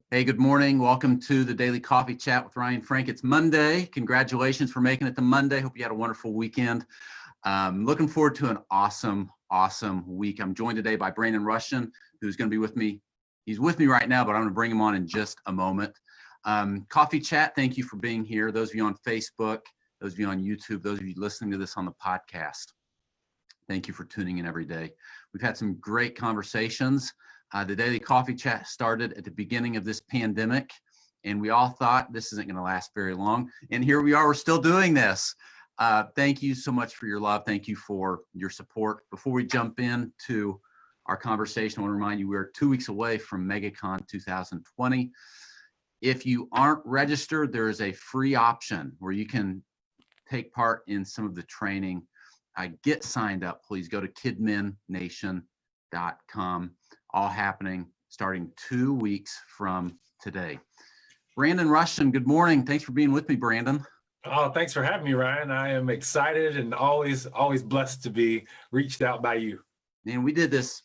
Hey, good morning. Welcome to the Daily Coffee Chat with Ryan Frank. It's Monday. Congratulations for making it to Monday. Hope you had a wonderful weekend. Looking forward to an awesome week. I'm joined today by Brandon Rushin, who's going to be with me. He's with me right now, but I'm going to bring him on in just a moment. Coffee Chat, thank you for being here. Those of you on Facebook, those of you on YouTube, those of you listening to this on the podcast, thank you for tuning in every day. We've had some great conversations. The Daily Coffee Chat started at the beginning of this pandemic, and we all thought this isn't going to last very long. And here we are, we're still doing this. Thank you so much for your love. Thank you for your support. Before we jump into our conversation, I want to remind you we're 2 weeks away from MegaCon 2020. If you aren't registered, there is a free option where you can take part in some of the training. Get signed up, please. Go to kidmennation.com. All happening starting 2 weeks from today. Brandon Rushin, good morning. Thanks for being with me, Brandon. Oh, thanks for having me, Ryan. I am excited and always blessed to be reached out by you. And we did this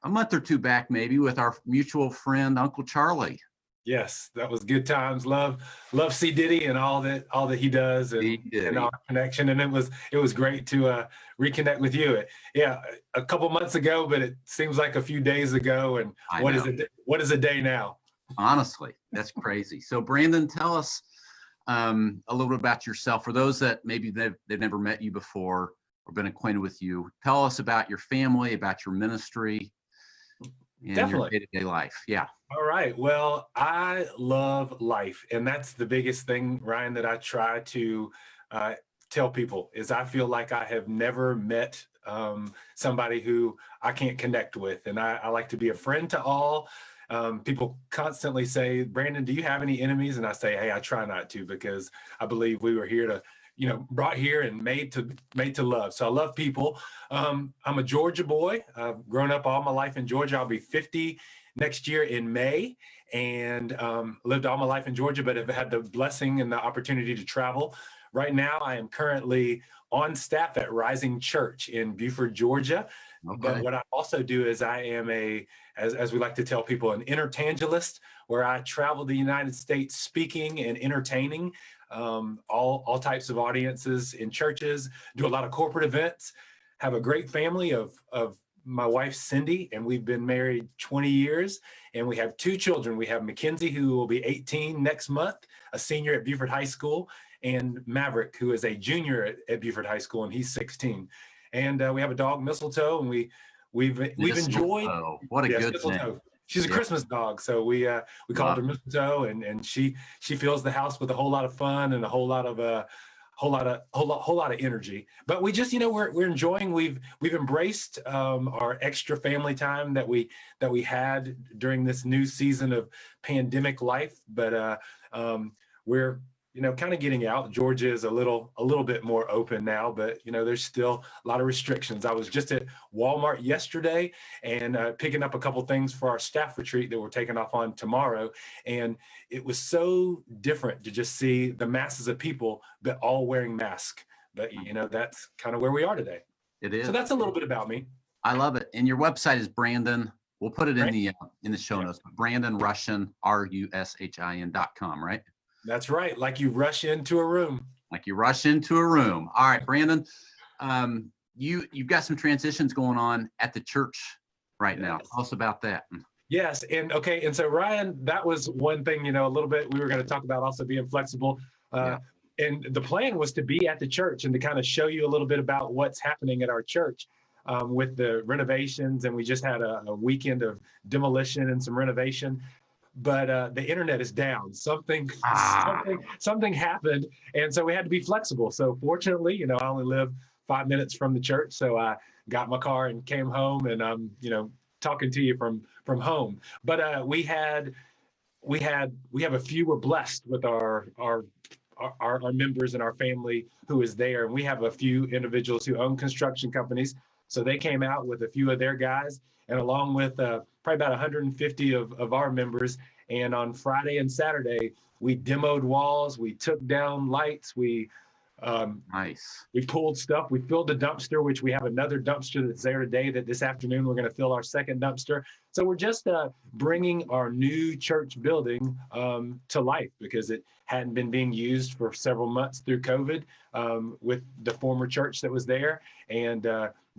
a month or two back, maybe, with our mutual friend, Uncle Charlie. Yes, that was good times. Love C. Diddy and all that he does and our connection. And it was great to reconnect with you. Yeah, a couple months ago, but it seems like a few days ago. And what is a day now? Honestly, that's crazy. So Brandon, tell us a little bit about yourself. For those that maybe they've never met you before or been acquainted with you, tell us about your family, about your ministry, and your day-to-day life. Yeah. All right. Well, I love life. And that's the biggest thing, Ryan, that I try to tell people is I feel like I have never met somebody who I can't connect with. And I like to be a friend to all. People constantly say, Brandon, do you have any enemies? And I say, hey, I try not to, because I believe we were here to, brought here and made to love. So I love people. I'm a Georgia boy. I've grown up all my life in Georgia. I'll be 50 next year in May, and lived all my life in Georgia, but have had the blessing and the opportunity to travel. Right now, I am currently on staff at Rising Church in Beaufort, Georgia. Okay. But what I also do is I am as we like to tell people, an intertangelist, where I travel the United States speaking and entertaining all types of audiences in churches, do a lot of corporate events, have a great family of my wife, Cindy, and we've been married 20 years, and we have 2 children. We have Mackenzie, who will be 18 next month, a senior at Beaufort High School, and Maverick, who is a junior at Beaufort High School, and he's 16. And we have a dog, Mistletoe, and we've enjoyed. What a good name. She's a Christmas dog, so we called her Mistletoe, and she fills the house with a whole lot of fun and a whole lot of energy. But we just, we're enjoying. We've embraced our extra family time that we had during this new season of pandemic life. But we're kind of getting out. Georgia is a little bit more open now, but there's still a lot of restrictions. I was just at Walmart yesterday and picking up a couple things for our staff retreat that we're taking off on tomorrow, and it was so different to just see the masses of people, but all wearing masks. But that's kind of where we are today. It is. So that's a little bit about me. I love it. And your website is Brandon. We'll put it in the show notes. Brandon Rushin, RUSHIN.com, right? That's right. Like you rush into a room. All right, Brandon, you've got some transitions going on at the church right now. Tell us about that. Yes. And okay. And so, Ryan, that was one thing, a little bit we were going to talk about, also being flexible. And the plan was to be at the church and to kind of show you a little bit about what's happening at our church with the renovations. And we just had a weekend of demolition and some renovation. But the internet is down. Something happened, and so we had to be flexible. So fortunately, I only live 5 minutes from the church, so I got my car and came home, and I'm, talking to you from home. But we have a few. We're blessed with our members and our family who is there, and we have a few individuals who own construction companies. So they came out with a few of their guys, and along with probably about 150 of our members. And on Friday and Saturday, we demoed walls, we took down lights, we Nice. We pulled stuff. We filled the dumpster, which we have another dumpster that's there today. That this afternoon we're going to fill our second dumpster. So we're just bringing our new church building to life because it hadn't been being used for several months through COVID with the former church that was there. And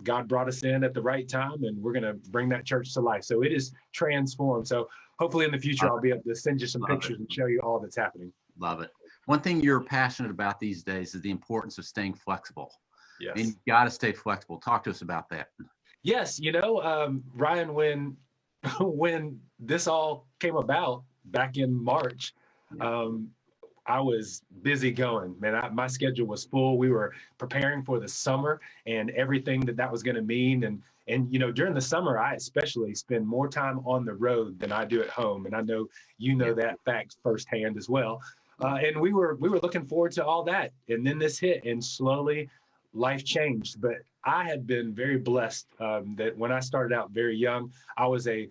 God brought us in at the right time, and we're going to bring that church to life. So it is transformed. So hopefully in the future, I'll be able to send you some pictures and show you all that's happening. Love it. One thing you're passionate about these days is the importance of staying flexible. Yes. And you've got to stay flexible. Talk to us about that. Yes. Ryan, when this all came about back in March, I was busy going, man. My schedule was full. We were preparing for the summer and everything that was going to mean. And during the summer, I especially spend more time on the road than I do at home. And I know that fact firsthand as well. And we were looking forward to all that. And then this hit, and slowly life changed. But I had been very blessed that when I started out very young, I was a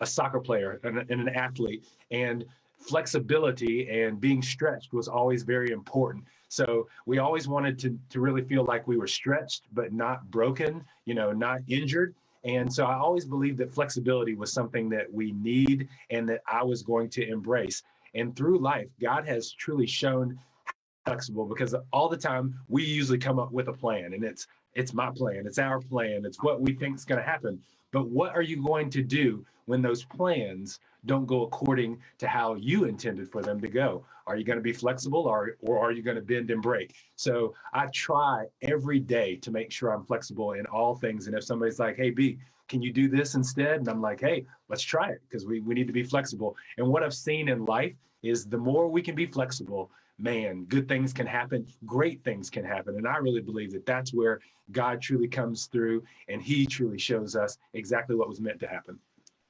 soccer player and an athlete. And flexibility and being stretched was always very important. So we always wanted to really feel like we were stretched, but not broken, not injured. And so I always believed that flexibility was something that we need and that I was going to embrace. And through life, God has truly shown flexible, because all the time we usually come up with a plan, and it's my plan, it's our plan, it's what we think is going to happen. But what are you going to do when those plans don't go according to how you intended for them to go? Are you going to be flexible, or are you going to bend and break? So I try every day to make sure I'm flexible in all things. And if somebody's like, hey, B, can you do this instead? And I'm like, hey, let's try it, because we need to be flexible. And what I've seen in life is the more we can be flexible, man, good things can happen, great things can happen. And I really believe that that's where God truly comes through, and he truly shows us exactly what was meant to happen.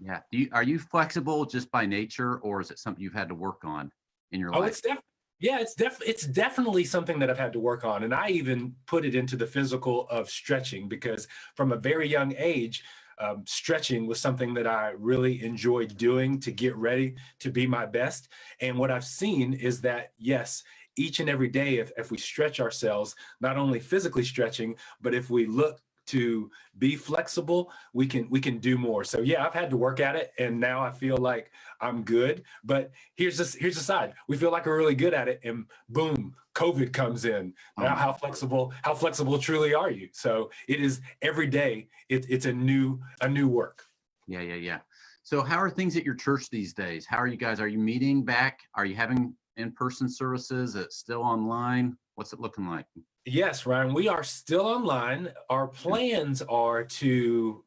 Yeah. Are you flexible just by nature, or is it something you've had to work on in your life? It's definitely something that I've had to work on. And I even put it into the physical of stretching, because from a very young age, stretching was something that I really enjoyed doing to get ready to be my best. And what I've seen is that, yes, each and every day, if we stretch ourselves, not only physically stretching, but if we look to be flexible, we can do more. So yeah, I've had to work at it, and now I feel like I'm good. But here's the side. We feel like we're really good at it, and boom, COVID comes in. Now, how flexible truly are you? So it is every day. It's a new work. Yeah. So how are things at your church these days? How are you guys? Are you meeting back? Are you having in-person services? It's still online? What's it looking like? Yes, Ryan, we are still online. Our plans are to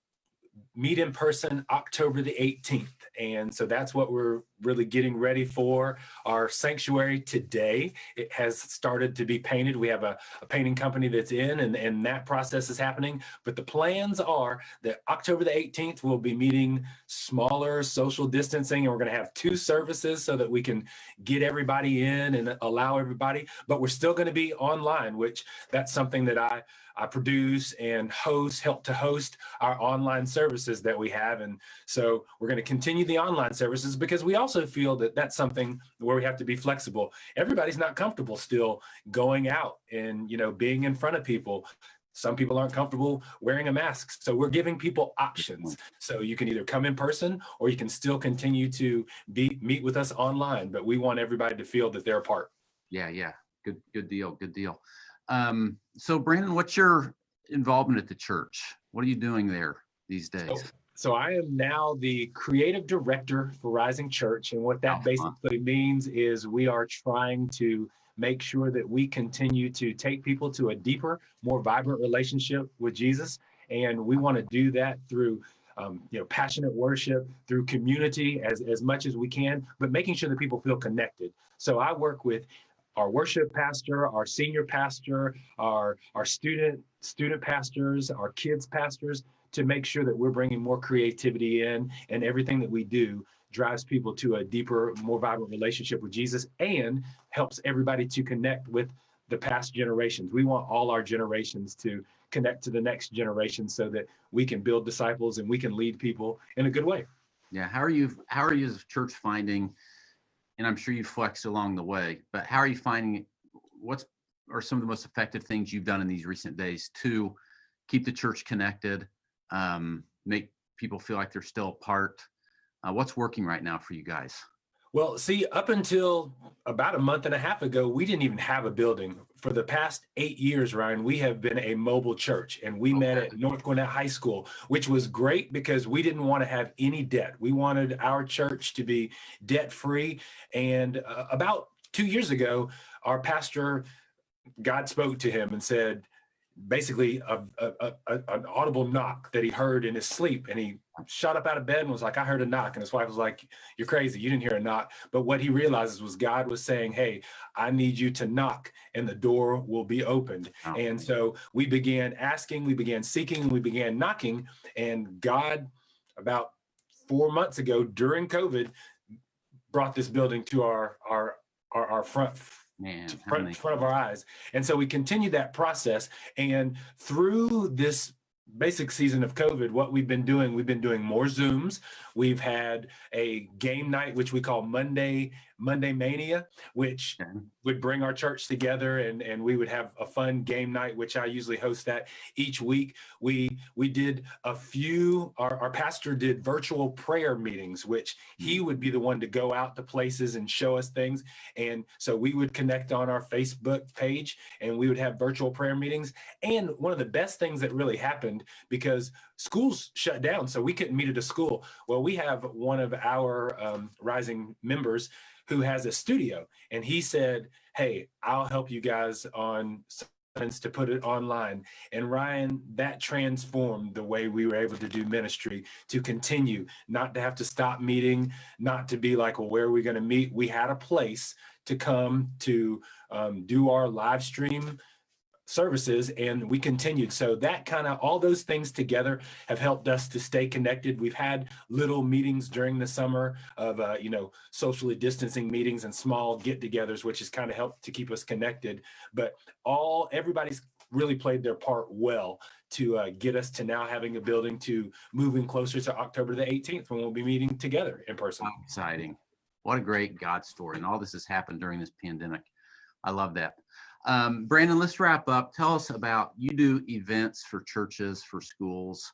meet in person October the 18th. And so that's what we're really getting ready for. Our sanctuary today, it has started to be painted. We have a painting company that's in, and that process is happening. But the plans are that October the 18th, we'll be meeting smaller, social distancing, and we're going to have 2 services so that we can get everybody in and allow everybody. But we're still going to be online, which that's something that I produce and help to host our online services that we have. And so we're going to continue the online services, because we also feel that that's something where we have to be flexible. Everybody's not comfortable still going out and, being in front of people. Some people aren't comfortable wearing a mask. So we're giving people options. So you can either come in person, or you can still continue to meet with us online. But we want everybody to feel that they're a part. Yeah. Good deal. So Brandon, what's your involvement at the church? What are you doing there these days? So I am now the creative director for Rising Church. And what that basically means is we are trying to make sure that we continue to take people to a deeper, more vibrant relationship with Jesus. And we want to do that through passionate worship, through community as much as we can, but making sure that people feel connected. So I work with our worship pastor, our senior pastor, our student pastors, our kids pastors, to make sure that we're bringing more creativity in, and everything that we do drives people to a deeper, more vibrant relationship with Jesus, and helps everybody to connect with the past generations. We want all our generations to connect to the next generation, so that we can build disciples and we can lead people in a good way. Yeah. How are you as a church finding, and I'm sure you flexed along the way, but how are you finding what's are some of the most effective things you've done in these recent days to keep the church connected, make people feel like they're still a part? What's working right now for you guys? Well, see, up until about a month and a half ago, we didn't even have a building. For the past 8 years, Ryan, we have been a mobile church, and we met at North Gwinnett High School, which was great because we didn't want to have any debt. We wanted our church to be debt-free. And about 2 years ago, our pastor, God spoke to him and said, basically an audible knock that he heard in his sleep, and he shot up out of bed and was like, I heard a knock. And his wife was like, you're crazy, you didn't hear a knock. But what he realizes was God was saying, hey, I need you to knock and the door will be opened. Oh. And so we began asking, we began seeking, we began knocking, and God, about 4 months ago during COVID, brought this building to our front of our eyes. And so we continued that process. And through this basic season of COVID, what we've been doing more Zooms. We've had a game night, which we call Monday Mania, which would bring our church together, and we would have a fun game night, which I usually host that each week. We did a few, our pastor did virtual prayer meetings, which he would be the one to go out to places and show us things. And so we would connect on our Facebook page and we would have virtual prayer meetings. And one of the best things that really happened, because schools shut down, so we couldn't meet at a school. Well, we have one of our rising members who has a studio, and he said, hey, I'll help you guys on to put it online. And Ryan, that transformed the way we were able to do ministry, to continue, not to have to stop meeting, not to be like, well, where are we going to meet? We had a place to come to do our live stream services, and we continued. So that kind of, all those things together have helped us to stay connected. We've had little meetings during the summer of socially distancing meetings and small get-togethers, which has kind of helped to keep us connected. But everybody's really played their part well to get us to now having a building, to moving closer to October the 18th, when we'll be meeting together in person. How exciting. What a great God story. And all this has happened during this pandemic. I love that. Brandon, let's wrap up. Tell us about, you do events for churches, for schools.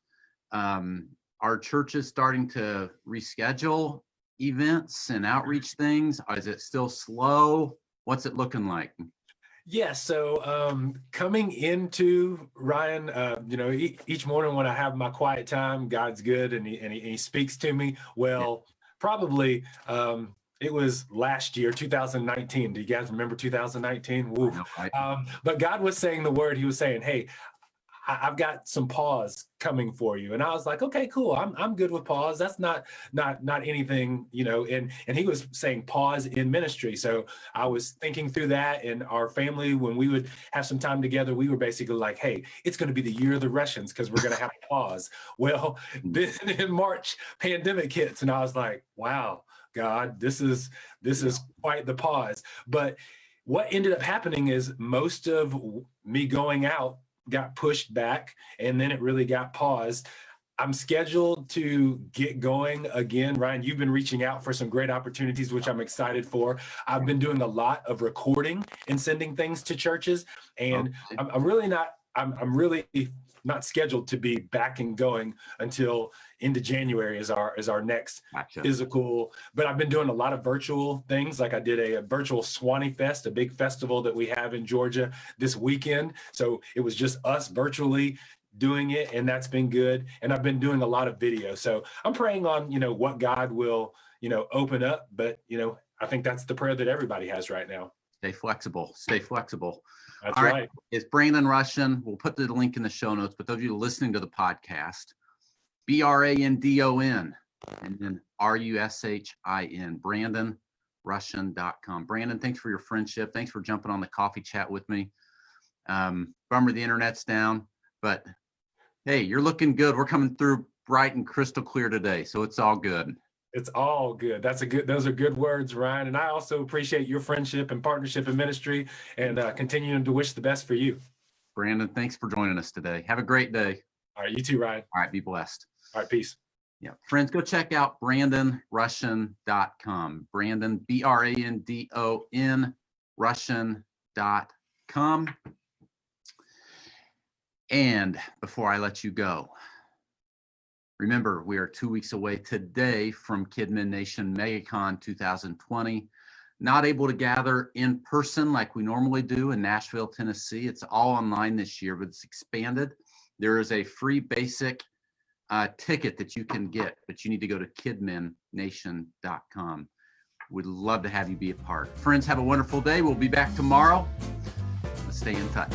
Are churches starting to reschedule events and outreach things? Is it still slow? What's it looking like? Yeah, so coming into Ryan, each morning when I have my quiet time, God's good and he speaks to me. Well, probably it was last year, 2019. Do you guys remember 2019? Woo. No, but God was saying the word. He was saying, hey, I've got some pause coming for you. And I was like, okay, cool. I'm good with pause. That's not anything, and he was saying pause in ministry. So I was thinking through that, and our family, when we would have some time together, we were basically like, hey, it's going to be the year of the Russians because we're going to have a pause. Well, then in March, pandemic hits, and I was like, wow, God, this is quite the pause. But what ended up happening is most of me going out got pushed back, and then it really got paused. I'm scheduled to get going again. Ryan, you've been reaching out for some great opportunities, which I'm excited for. I've been doing a lot of recording and sending things to churches, and I'm really not scheduled to be back and going until into January is our next physical. But I've been doing a lot of virtual things. Like I did a virtual Swanee Fest, a big festival that we have in Georgia this weekend. So it was just us virtually doing it, and that's been good. And I've been doing a lot of video. So I'm praying on, what God will, open up. But, I think that's the prayer that everybody has right now. Stay flexible. Stay flexible. That's All right. It's Brandon Rushin. We'll put the link in the show notes, but those of you listening to the podcast, Brandon, and then Rushin, BrandonRushin.com. Brandon, thanks for your friendship. Thanks for jumping on the coffee chat with me. Bummer the internet's down, but hey, you're looking good. We're coming through bright and crystal clear today, so it's all good. It's all good. Those are good words, Ryan. And I also appreciate your friendship and partnership in ministry, and continuing to wish the best for you. Brandon, thanks for joining us today. Have a great day. All right, you too, Ryan. All right, be blessed. All right, peace. Yeah, friends, go check out BrandonRushin.com. Brandon, Brandon, Rushin.com. come. And before I let you go, remember, we are 2 weeks away today from Kidmin Nation MegaCon 2020. Not able to gather in person like we normally do in Nashville, Tennessee. It's all online this year, but it's expanded. There is a free basic ticket that you can get, but you need to go to kidminnation.com. We'd love to have you be a part. Friends, have a wonderful day. We'll be back tomorrow. Let's stay in touch.